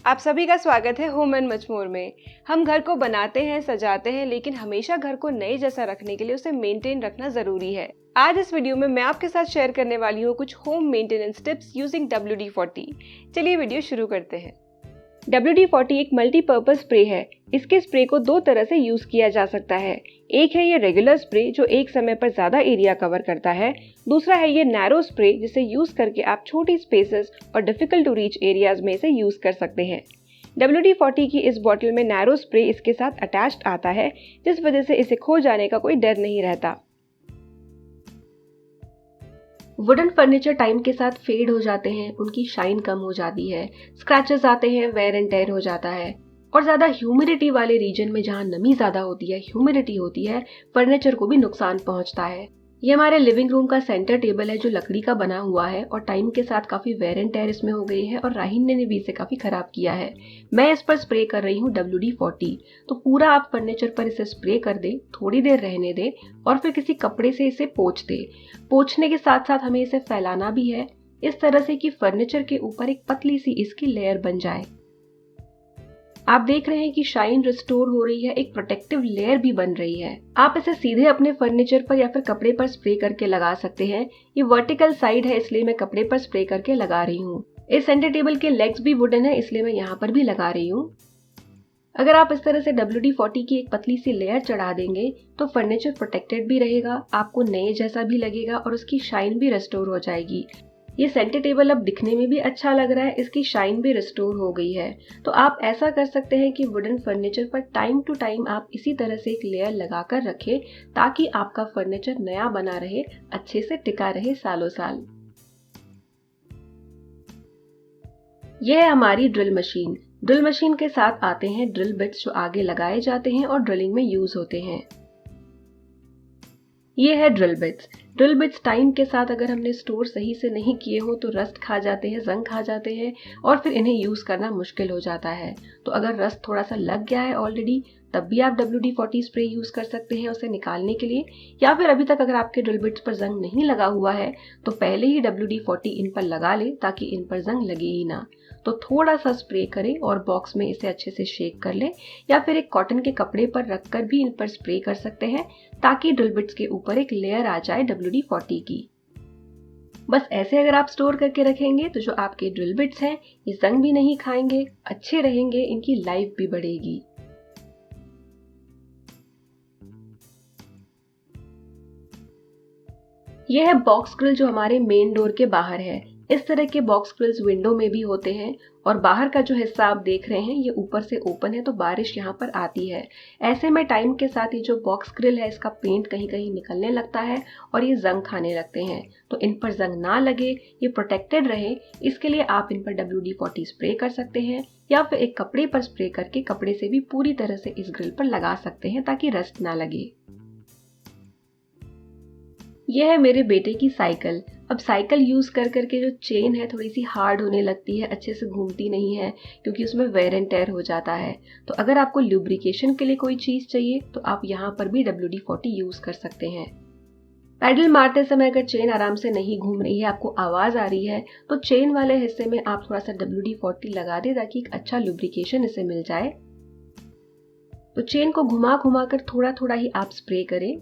आप सभी का स्वागत है होम एंड मच मोर में। हम घर को बनाते हैं, सजाते हैं, लेकिन हमेशा घर को नए जैसा रखने के लिए उसे मेंटेन रखना जरूरी है। आज इस वीडियो में मैं आपके साथ शेयर करने वाली हूँ कुछ home maintenance tips using WD-40। चलिए वीडियो शुरू करते हैं। WD-40 एक मल्टीपर्पज स्प्रे है। इसके स्प्रे को दो तरह से यूज किया जा सकता है। एक है ये रेगुलर स्प्रे जो एक समय पर ज्यादा एरिया कवर करता है। दूसरा है ये नैरो स्प्रे जिसे यूज करके आप छोटी स्पेसेस और डिफिकल्ट टू रीच एरियाज में इसे यूज कर सकते हैं। WD-40 की इस बॉटल में नैरो स्प्रे इसके साथ अटैच्ड आता है, जिस वजह से इसे खो जाने का कोई डर नहीं रहता। वुडन फर्नीचर टाइम के साथ फेड हो जाते हैं, उनकी शाइन कम हो जाती है, स्क्रैचेस आते हैं, वेयर एंड टेयर हो जाता है। और ज्यादा ह्यूमिडिटी वाले रीजन में जहाँ नमी ज्यादा होती है, ह्यूमिडिटी होती है, फर्नीचर को भी नुकसान पहुंचता है। ये हमारे लिविंग रूम का सेंटर टेबल है जो लकड़ी का बना हुआ है और टाइम के साथ काफी वेयर एंड टेयर इसमें हो गई है और राहीन ने भी इसे काफी खराब किया है। मैं इस पर स्प्रे कर रही हूँ WD-40। तो पूरा आप फर्नीचर पर इसे स्प्रे कर दे, थोड़ी देर रहने दे और फिर किसी कपड़े से इसे पोंछ दे। पोंछने के साथ साथ हमें इसे फैलाना भी है इस तरह से कि फर्नीचर के ऊपर एक पतली सी इसकी लेयर बन जाए। आप देख रहे हैं कि शाइन रिस्टोर हो रही है, एक प्रोटेक्टिव लेयर भी बन रही है। आप इसे सीधे अपने फर्नीचर पर या फिर कपड़े पर स्प्रे करके लगा सकते हैं। ये वर्टिकल साइड है इसलिए मैं कपड़े पर स्प्रे करके लगा रही हूँ। इस सेंटर टेबल के लेग्स भी वुडन है इसलिए मैं यहाँ पर भी लगा रही हूँ। अगर आप इस तरह से WD-40 की एक पतली सी लेयर चढ़ा देंगे तो फर्नीचर प्रोटेक्टेड भी रहेगा, आपको नए जैसा भी लगेगा और उसकी शाइन भी रिस्टोर हो जाएगी। ये सेंटर टेबल अब दिखने में भी अच्छा लग रहा है, इसकी शाइन भी रिस्टोर हो गई है। तो आप ऐसा कर सकते हैं कि वुडन फर्नीचर पर टाइम टू टाइम आप इसी तरह से एक लेयर लगाकर रखें ताकि आपका फर्नीचर नया बना रहे, अच्छे से टिका रहे सालों साल। यह है हमारी ड्रिल मशीन। ड्रिल मशीन के साथ आते हैं ड्रिल बिट्स जो आगे लगाए जाते हैं और ड्रिलिंग में यूज होते हैं। ये है drill bits. Drill bits time के साथ अगर हमने स्टोर सही से नहीं किए हो तो रस्ट खा जाते हैं, जंग खा जाते हैं और फिर इन्हें यूज करना मुश्किल हो जाता है। तो अगर रस्ट थोड़ा सा लग गया है ऑलरेडी तब भी आप WD-40 स्प्रे यूज कर सकते हैं उसे निकालने के लिए। या फिर अभी तक अगर आपके ड्रिल बिट्स पर जंग नहीं लगा हुआ है तो पहले ही WD-40 इन पर लगा ले ताकि इन पर जंग लगे ही ना। तो थोड़ा सा स्प्रे करें और बॉक्स में इसे अच्छे से शेक कर लें या फिर एक कॉटन के कपड़े पर रखकर भी इन पर स्प्रे कर सकते हैं ताकि ड्रिल बिट्स के ऊपर एक लेयर आ जाए WD-40 की। बस ऐसे अगर आप स्टोर करके रखेंगे तो जो आपके ड्रिल बिट्स हैं ये जंग भी नहीं खाएंगे, अच्छे रहेंगे, इनकी लाइफ भी बढ़ेगी। यह है बॉक्स ग्रिल जो हमारे मेन डोर के बाहर है। इस तरह के बॉक्स ग्रिल्स विंडो में भी होते हैं और बाहर का जो हिस्सा आप देख रहे हैं ये ऊपर से ओपन है तो बारिश यहाँ पर आती है। ऐसे में टाइम के साथ ये जो बॉक्स ग्रिल है इसका पेंट कहीं कहीं निकलने लगता है और ये जंग खाने लगते हैं। तो इन पर जंग ना लगे, ये प्रोटेक्टेड रहे, इसके लिए आप इन पर WD-40 स्प्रे कर सकते हैं या फिर एक कपड़े पर स्प्रे करके कपड़े से भी पूरी तरह से इस ग्रिल पर लगा सकते हैं ताकि रस्ट ना लगे। यह है मेरे बेटे की साइकिल। अब साइकिल यूज कर करके जो चेन है थोड़ी सी हार्ड होने लगती है, अच्छे से घूमती नहीं है क्योंकि उसमें वेयर एंड टेयर हो जाता है। तो अगर आपको लुब्रिकेशन के लिए कोई चीज चाहिए तो आप यहाँ पर भी WD-40 यूज कर सकते हैं। पैडल मारते समय अगर चेन आराम से नहीं घूम रही है, आपको आवाज आ रही है, तो चेन वाले हिस्से में आप थोड़ा सा WD-40 लगा दे ताकि एक अच्छा लुब्रिकेशन इसे मिल जाए। तो चेन को घुमा घुमा कर थोड़ा थोड़ा ही आप स्प्रे करें।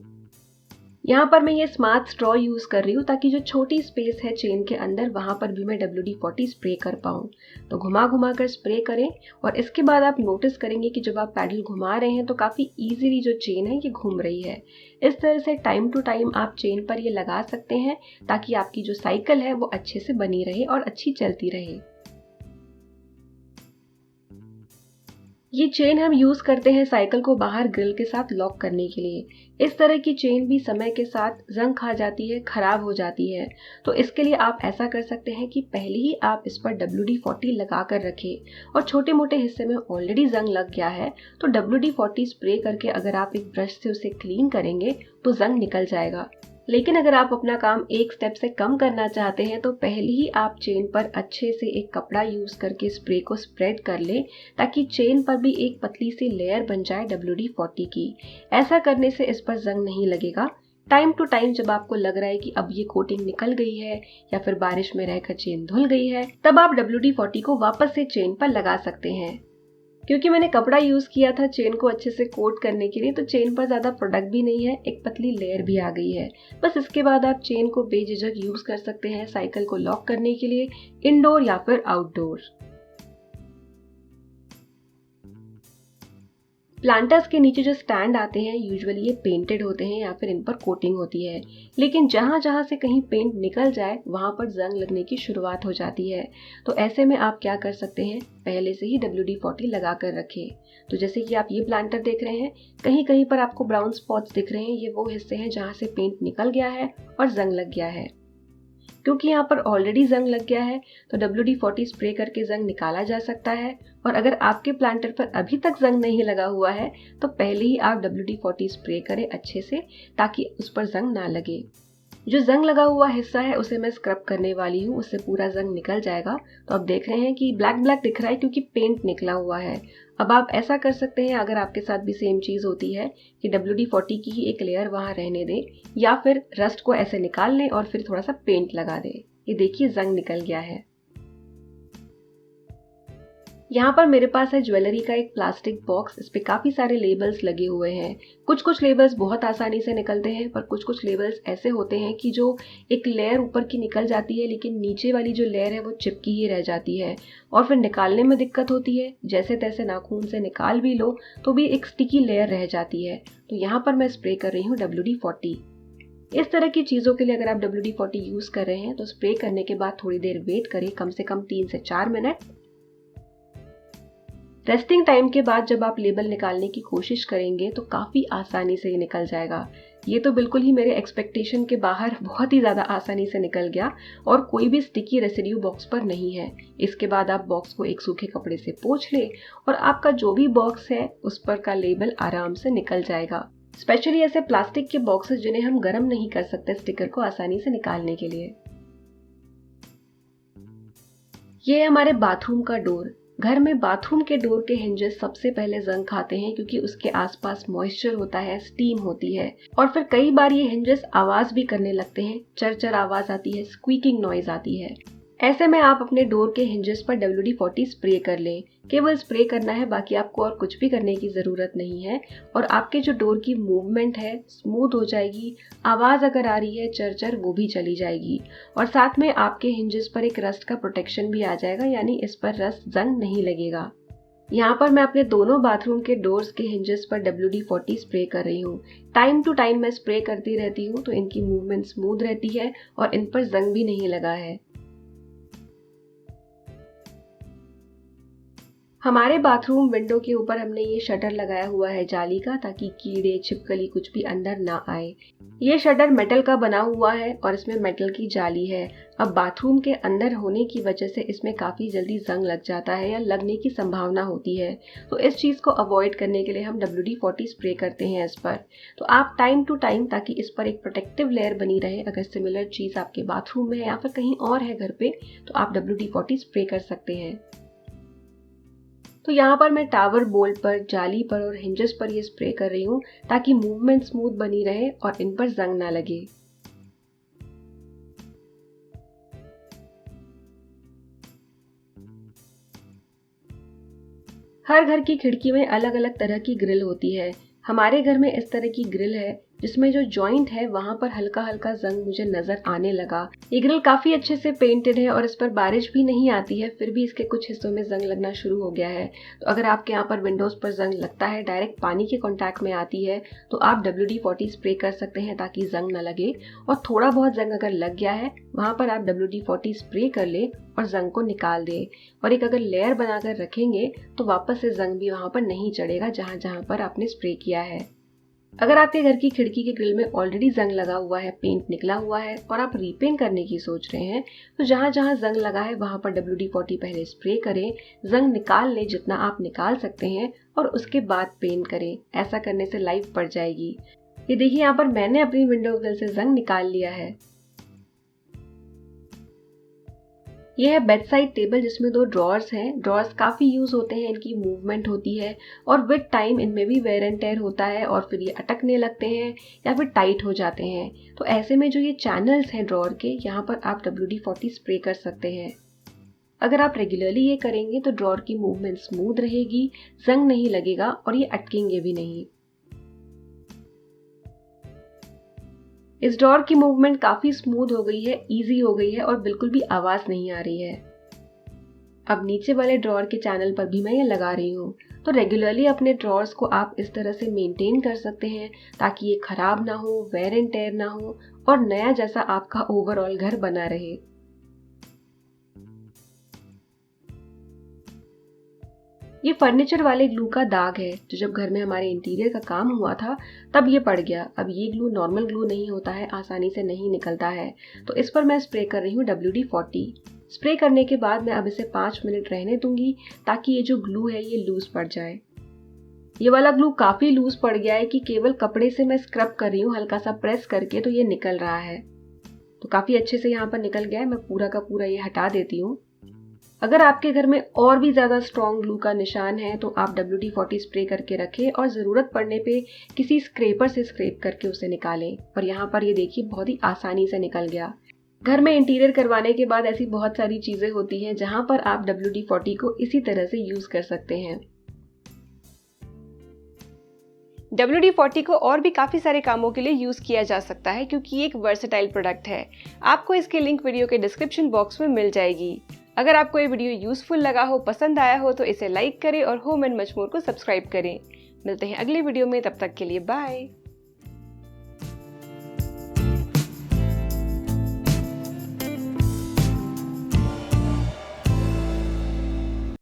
यहाँ पर मैं ये स्मार्ट स्ट्रॉ यूज कर रही हूँ ताकि जो छोटी स्पेस है चेन के अंदर वहां पर भी मैं WD-40 स्प्रे कर पाऊँ। तो घुमा घुमा कर स्प्रे करें और इसके बाद आप नोटिस करेंगे कि जब आप पैडल घुमा रहे हैं तो काफी इजीली जो चेन है ये घूम रही है। इस तरह से टाइम टू टाइम आप चेन पर ये लगा सकते हैं ताकि आपकी जो साइकिल है वो अच्छे से बनी रहे और अच्छी चलती रहे। ये चेन हम यूज करते हैं साइकिल को बाहर ग्रिल के साथ लॉक करने के लिए। इस तरह की चेन भी समय के साथ जंग खा जाती है, खराब हो जाती है। तो इसके लिए आप ऐसा कर सकते हैं कि पहले ही आप इस पर WD-40 लगा कर रखें और छोटे मोटे हिस्से में ऑलरेडी जंग लग गया है तो WD-40 स्प्रे करके अगर आप एक ब्रश से उसे क्लीन करेंगे तो जंग निकल जाएगा। लेकिन अगर आप अपना काम एक स्टेप से कम करना चाहते हैं तो पहले ही आप चेन पर अच्छे से एक कपड़ा यूज करके स्प्रे को स्प्रेड कर लें ताकि चेन पर भी एक पतली सी लेयर बन जाए WD-40 की। ऐसा करने से इस पर जंग नहीं लगेगा। टाइम टू टाइम जब आपको लग रहा है कि अब ये कोटिंग निकल गई है या फिर बारिश में रहकर चेन धुल गई है, तब आप WD-40 को वापस से चेन पर लगा सकते हैं। क्योंकि मैंने कपड़ा यूज किया था चेन को अच्छे से कोट करने के लिए, तो चेन पर ज्यादा प्रोडक्ट भी नहीं है, एक पतली लेयर भी आ गई है। बस इसके बाद आप चेन को बेझिझक यूज कर सकते हैं साइकिल को लॉक करने के लिए, इंडोर या फिर आउटडोर। प्लांटर्स के नीचे जो स्टैंड आते हैं यूजुअली ये पेंटेड होते हैं या फिर इन पर कोटिंग होती है, लेकिन जहां जहां से कहीं पेंट निकल जाए वहां पर जंग लगने की शुरुआत हो जाती है। तो ऐसे में आप क्या कर सकते हैं, पहले से ही WD-40 लगा कर रखें। तो जैसे कि आप ये प्लांटर देख रहे हैं, कहीं कहीं पर आपको ब्राउन स्पॉट्स दिख रहे हैं, ये वो हिस्से हैं जहां से पेंट निकल गया है और जंग लग गया है। क्योंकि यहाँ पर ऑलरेडी जंग लग गया है तो WD-40 स्प्रे करके जंग निकाला जा सकता है। और अगर आपके प्लांटर पर अभी तक जंग नहीं लगा हुआ है तो पहले ही आप WD-40 स्प्रे करें अच्छे से, ताकि उस पर जंग ना लगे। जो जंग लगा हुआ हिस्सा है उसे मैं स्क्रब करने वाली हूँ, उससे पूरा जंग निकल जाएगा। तो आप देख रहे हैं कि ब्लैक ब्लैक दिख रहा है क्योंकि पेंट निकला हुआ है। अब आप ऐसा कर सकते हैं, अगर आपके साथ भी सेम चीज होती है, कि WD-40 की ही एक लेयर वहां रहने दें या फिर रस्ट को ऐसे निकाल लें और फिर थोड़ा सा पेंट लगा दें। ये देखिए जंग निकल गया है। यहाँ पर मेरे पास है ज्वेलरी का एक प्लास्टिक बॉक्स, इस पे काफी सारे लेबल्स लगे हुए हैं। कुछ कुछ लेबल्स बहुत आसानी से निकलते हैं, पर कुछ कुछ लेबल्स ऐसे होते हैं कि जो एक लेयर ऊपर की निकल जाती है लेकिन नीचे वाली जो लेयर है वो चिपकी ही रह जाती है और फिर निकालने में दिक्कत होती है। जैसे तैसे नाखून से निकाल भी लो तो भी एक स्टिकी लेयर रह जाती है। तो यहाँ पर मैं स्प्रे कर रही हूँ WD-40। इस तरह की चीजों के लिए अगर आप WD-40 यूज कर रहे हैं तो स्प्रे करने के बाद थोड़ी देर वेट करें, कम से कम 3 से 4 मिनट। रेस्टिंग टाइम के बाद जब आप लेबल निकालने की कोशिश करेंगे तो काफी आसानी से ये निकल जाएगा। ये तो बिल्कुल ही मेरे एक्सपेक्टेशन के बाहर बहुत ही ज्यादा आसानी से निकल गया और कोई भी स्टिकी रेसिड्यू बॉक्स पर नहीं है। इसके बाद आप बॉक्स को एक सूखे कपड़े से पोंछ ले और आपका जो भी बॉक्स है उस पर का लेबल आराम से निकल जाएगा। स्पेशली ऐसे प्लास्टिक के बॉक्सेस जिन्हें हम गर्म नहीं कर सकते स्टिकर को आसानी से निकालने के लिए। ये है हमारे बाथरूम का डोर। घर में बाथरूम के डोर के हिंजेस सबसे पहले जंग खाते हैं क्योंकि उसके आसपास मॉइस्चर होता है, स्टीम होती है और फिर कई बार ये हिंजेस आवाज भी करने लगते हैं, चरचर आवाज आती है, स्क्वीकिंग नॉइज आती है। ऐसे में आप अपने डोर के हिंजेस पर WD-40 स्प्रे कर लें। केवल स्प्रे करना है, बाकी आपको और कुछ भी करने की जरूरत नहीं है और आपके जो डोर की मूवमेंट है स्मूथ हो जाएगी। आवाज अगर आ रही है चरचर वो भी चली जाएगी और साथ में आपके हिंजेस पर एक रस्ट का प्रोटेक्शन भी आ जाएगा, यानी इस पर रस्ट जंग नहीं लगेगा। यहाँ पर मैं अपने दोनों बाथरूम के डोर्स के हिंजेस पर WD-40 स्प्रे कर रही हूँ। टाइम टू टाइम मैं स्प्रे करती रहती हूँ तो इनकी मूवमेंट स्मूथ रहती है और इन पर जंग भी नहीं लगा है। हमारे बाथरूम विंडो के ऊपर हमने ये शटर लगाया हुआ है जाली का, ताकि कीड़े छिपकली कुछ भी अंदर ना आए। ये शटर मेटल का बना हुआ है और इसमें मेटल की जाली है। अब बाथरूम के अंदर होने की वजह से इसमें काफी जल्दी जंग लग जाता है या लगने की संभावना होती है, तो इस चीज को अवॉइड करने के लिए हम WD-40 स्प्रे करते हैं इस पर। तो आप टाइम टू टाइम, ताकि इस पर एक प्रोटेक्टिव लेयर बनी रहे, अगर सिमिलर चीज आपके बाथरूम में या फिर कहीं और है घर पे, तो आप WD-40 स्प्रे कर सकते हैं। तो यहाँ पर मैं टावर बोल्ट पर, जाली पर और हिंजेस पर ये स्प्रे कर रही हूँ ताकि मूवमेंट स्मूथ बनी रहे और इन पर जंग ना लगे। हर घर की खिड़की में अलग अलग तरह की ग्रिल होती है। हमारे घर में इस तरह की ग्रिल है जिसमें जो जॉइंट है वहां पर हल्का हल्का जंग मुझे नजर आने लगा। ये ग्रिल काफी अच्छे से पेंटेड है और इस पर बारिश भी नहीं आती है, फिर भी इसके कुछ हिस्सों में जंग लगना शुरू हो गया है। तो अगर आपके यहाँ पर विंडोज पर जंग लगता है, डायरेक्ट पानी के कांटेक्ट में आती है, तो आप WD-40 स्प्रे कर सकते हैं ताकि जंग न लगे। और थोड़ा बहुत जंग अगर लग गया है वहां पर आप WD-40 स्प्रे कर ले और जंग को निकाल दे। और एक अगर लेयर बनाकर रखेंगे तो वापस से जंग भी वहां पर नहीं चढ़ेगा जहां जहां पर आपने स्प्रे किया है। अगर आपके घर की खिड़की के ग्रिल में ऑलरेडी जंग लगा हुआ है, पेंट निकला हुआ है और आप रीपेंट करने की सोच रहे हैं, तो जहां जहां जंग लगा है वहां पर WD-40 पहले स्प्रे करें, जंग निकाल लें जितना आप निकाल सकते हैं और उसके बाद पेंट करें। ऐसा करने से लाइफ बढ़ जाएगी। ये देखिए, यहाँ पर मैंने अपनी विंडो ग्रिल से जंग निकाल लिया है। ये है बेड साइड टेबल जिसमें 2 ड्रॉर्स हैं। ड्रॉर्स काफ़ी यूज़ होते हैं, इनकी मूवमेंट होती है और विद टाइम इनमें भी वेयर एंड टेयर होता है और फिर ये अटकने लगते हैं या फिर टाइट हो जाते हैं। तो ऐसे में जो ये चैनल्स हैं ड्रॉर के, यहाँ पर आप WD-40 स्प्रे कर सकते हैं। अगर आप रेगुलरली ये करेंगे तो ड्रॉर की मूवमेंट स्मूथ रहेगी, जंग नहीं लगेगा और ये अटकेंगे भी नहीं। इस ड्रॉर की मूवमेंट काफ़ी स्मूथ हो गई है, इजी हो गई है और बिल्कुल भी आवाज़ नहीं आ रही है। अब नीचे वाले ड्रॉर के चैनल पर भी मैं ये लगा रही हूँ। तो रेगुलरली अपने ड्रॉर्स को आप इस तरह से मेंटेन कर सकते हैं ताकि ये खराब ना हो, वेयर एंड टेयर ना हो और नया जैसा आपका ओवरऑल घर बना रहे। ये फर्नीचर वाले ग्लू का दाग है जो जब घर में हमारे इंटीरियर का काम हुआ था तब ये पड़ गया। अब ये ग्लू नॉर्मल ग्लू नहीं होता है, आसानी से नहीं निकलता है। तो इस पर मैं स्प्रे कर रही हूँ WD-40। स्प्रे करने के बाद मैं अब इसे 5 मिनट रहने दूंगी ताकि ये जो ग्लू है ये लूज पड़ जाए। ये वाला ग्लू काफ़ी लूज पड़ गया है कि केवल कपड़े से मैं स्क्रब कर रही हूँ हल्का सा प्रेस करके, तो ये निकल रहा है। तो काफ़ी अच्छे से यहाँ पर निकल गया है। मैं पूरा का पूरा ये हटा देती हूँ। अगर आपके घर में और भी ज़्यादा स्ट्रॉन्ग ग्लू का निशान है तो आप WD-40 स्प्रे करके रखें और ज़रूरत पड़ने पे किसी स्क्रेपर से स्क्रेप करके उसे निकालें। और यहाँ पर ये देखिए बहुत ही आसानी से निकल गया। घर में इंटीरियर करवाने के बाद ऐसी बहुत सारी चीज़ें होती हैं जहाँ पर आप WD-40 को इसी तरह से यूज़ कर सकते हैं। WD-40 को और भी काफ़ी सारे कामों के लिए यूज़ किया जा सकता है क्योंकि ये एक वर्सेटाइल प्रोडक्ट है। आपको इसकी लिंक वीडियो के डिस्क्रिप्शन बॉक्स में मिल जाएगी। अगर आपको ये वीडियो यूज़फुल लगा हो, पसंद आया हो तो इसे लाइक करें और होम एंड मच मोर को सब्सक्राइब करें। मिलते हैं अगली वीडियो में, तब तक के लिए बाय।